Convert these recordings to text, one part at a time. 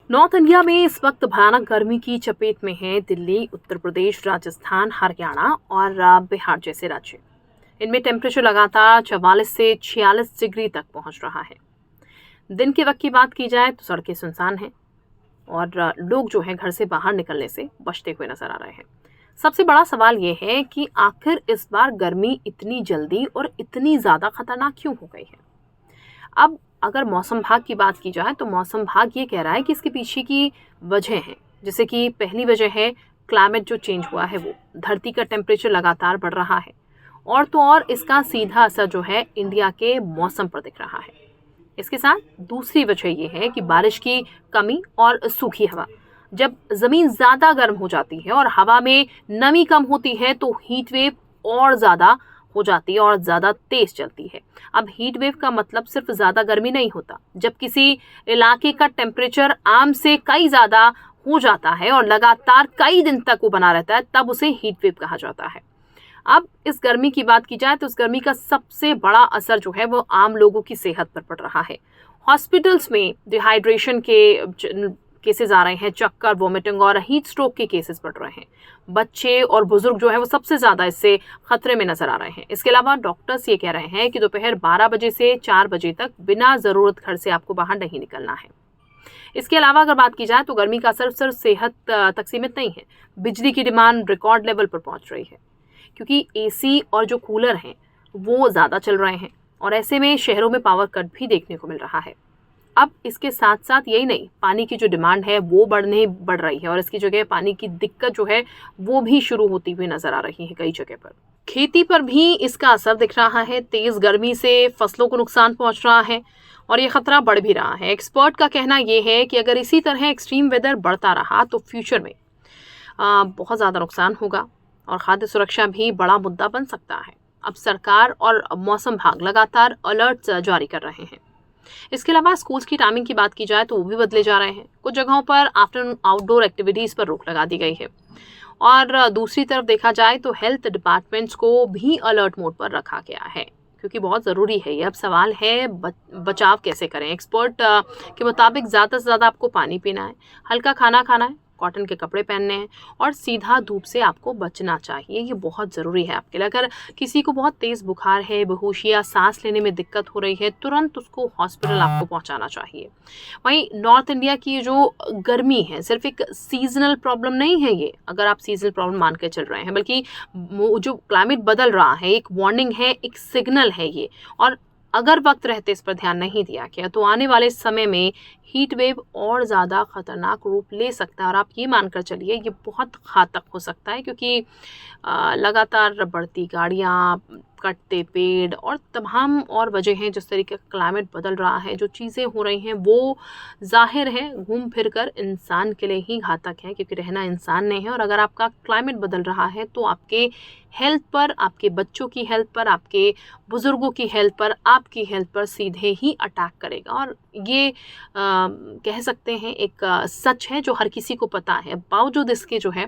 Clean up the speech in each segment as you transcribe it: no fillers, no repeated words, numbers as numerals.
North India में इस वक्त भयानक गर्मी की चपेट में है दिल्ली, उत्तर प्रदेश, राजस्थान, हरियाणा और बिहार जैसे राज्य। इनमें टेम्परेचर लगातार 44 से 46 डिग्री तक पहुंच रहा है। दिन के वक्त की बात की जाए तो सड़कें सुनसान हैं और लोग जो है घर से बाहर निकलने से बचते हुए नजर आ रहे हैं। सबसे बड़ा सवाल ये है कि आखिर इस बार गर्मी इतनी जल्दी और इतनी ज्यादा खतरनाक क्यों हो गई है। अब अगर मौसम विभाग की बात की जाए तो मौसम विभाग ये कह रहा है कि इसके पीछे की वजह है, जैसे कि पहली वजह है क्लाइमेट जो चेंज हुआ है, वो धरती का टेम्परेचर लगातार बढ़ रहा है और तो और इसका सीधा असर जो है इंडिया के मौसम पर दिख रहा है। इसके साथ दूसरी वजह ये है कि बारिश की कमी और सूखी हवा। जब जमीन ज्यादा गर्म हो जाती है और हवा में नमी कम होती है तो हीट वेव और ज्यादा हो जाती है और ज्यादा तेज चलती है। अब हीट वेव का मतलब सिर्फ ज्यादा गर्मी नहीं होता। जब किसी इलाके का टेम्परेचर आम से कई ज्यादा हो जाता है और लगातार कई दिन तक वो बना रहता है, तब उसे हीट वेव कहा जाता है। अब इस गर्मी की बात की जाए तो इस गर्मी का सबसे बड़ा असर जो है वो आम लोगों की सेहत पर पड़ रहा है। हॉस्पिटल्स में डिहाइड्रेशन के केसेस आ रहे हैं, चक्कर, वोमिटिंग और हीट स्ट्रोक के केसेस बढ़ रहे हैं। बच्चे और बुजुर्ग जो है वो सबसे ज्यादा इससे खतरे में नजर आ रहे हैं। इसके अलावा डॉक्टर्स ये कह रहे हैं कि दोपहर 12 बजे से 4 बजे तक बिना जरूरत घर से आपको बाहर नहीं निकलना है। इसके अलावा अगर बात की जाए तो गर्मी का असर सिर्फ सेहत तक सीमित नहीं है। बिजली की डिमांड रिकॉर्ड लेवल पर पहुंच रही है, क्योंकि एसी और जो कूलर हैं वो ज़्यादा चल रहे हैं और ऐसे में शहरों में पावर कट भी देखने को मिल रहा है। अब इसके साथ साथ यही नहीं, पानी की जो डिमांड है वो बढ़ रही है और इसकी जगह पानी की दिक्कत जो है वो भी शुरू होती हुई नजर आ रही है कई जगह पर। खेती पर भी इसका असर दिख रहा है। तेज गर्मी से फसलों को नुकसान पहुंच रहा है और ये खतरा बढ़ भी रहा है। एक्सपर्ट का कहना ये है कि अगर इसी तरह एक्सट्रीम वेदर बढ़ता रहा तो फ्यूचर में बहुत ज़्यादा नुकसान होगा और खाद्य सुरक्षा भी बड़ा मुद्दा बन सकता है। अब सरकार और मौसम विभाग लगातार अलर्ट जारी कर रहे हैं। इसके अलावा स्कूल्स की टाइमिंग की बात की जाए तो वो भी बदले जा रहे हैं। कुछ जगहों पर आफ्टरनून आउटडोर एक्टिविटीज़ पर रोक लगा दी गई है और दूसरी तरफ देखा जाए तो हेल्थ डिपार्टमेंट्स को भी अलर्ट मोड पर रखा गया है, क्योंकि बहुत ज़रूरी है ये। अब सवाल है बचाव कैसे करें। एक्सपर्ट के मुताबिक ज़्यादा से ज़्यादा आपको पानी पीना है, हल्का खाना खाना है, कॉटन के कपड़े पहनने हैं और सीधा धूप से आपको बचना चाहिए। ये बहुत ज़रूरी है आपके लिए। अगर किसी को बहुत तेज़ बुखार है, बेहोशी या सांस लेने में दिक्कत हो रही है, तुरंत उसको हॉस्पिटल आपको पहुंचाना चाहिए। वहीं नॉर्थ इंडिया की जो गर्मी है सिर्फ एक सीजनल प्रॉब्लम नहीं है ये, अगर आप सीजनल प्रॉब्लम मान के चल रहे हैं, बल्कि जो क्लाइमेट बदल रहा है एक वार्निंग है, एक सिग्नल है ये। और अगर वक्त रहते इस पर ध्यान नहीं दिया गया तो आने वाले समय में हीट वेव और ज़्यादा खतरनाक रूप ले सकता है और आप ये मानकर चलिए ये बहुत घातक हो सकता है, क्योंकि लगातार बढ़ती गाड़ियाँ, कटते पेड़ और तमाम और वजह हैं। जिस तरीके का क्लाइमेट बदल रहा है, जो चीज़ें हो रही हैं, वो जाहिर है घूम फिर कर इंसान के लिए ही घातक है, क्योंकि रहना इंसान ने है। और अगर आपका क्लाइमेट बदल रहा है तो आपके हेल्थ पर, आपके बच्चों की हेल्थ पर, आपके बुजुर्गों की हेल्थ पर, आपकी हेल्थ पर सीधे ही अटैक करेगा। और ये कह सकते हैं एक सच है जो हर किसी को पता है। बावजूद इसके जो है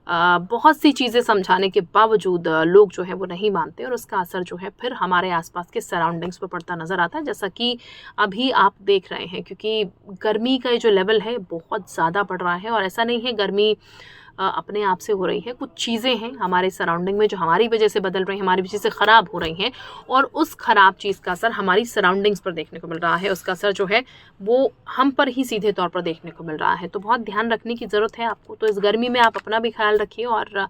बहुत सी चीज़ें समझाने के बावजूद लोग जो है वो नहीं मानते और उसका असर जो है फिर हमारे आसपास के सराउंडिंग्स पर पड़ता नज़र आता है, जैसा कि अभी आप देख रहे हैं। क्योंकि गर्मी का जो लेवल है बहुत ज़्यादा बढ़ रहा है और ऐसा नहीं है गर्मी अपने आप से हो रही है। कुछ चीज़ें हैं हमारे सराउंडिंग में जो हमारी वजह से बदल रही हैं, हमारी वजह से ख़राब हो रही हैं और उस ख़राब चीज़ का असर हमारी सराउंडिंग्स पर देखने को मिल रहा है। उसका असर जो है वो हम पर ही सीधे तौर पर देखने को मिल रहा है। तो बहुत ध्यान रखने की ज़रूरत है आपको। तो इस गर्मी में आप अपना भी ख्याल रखिए और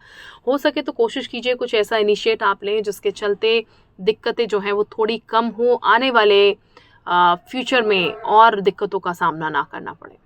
हो सके तो कोशिश कीजिए कुछ ऐसा इनिशिएट आप लें जिसके चलते दिक्कतें जो हैं वो थोड़ी कम हो, आने वाले फ्यूचर में और दिक्कतों का सामना ना करना पड़े।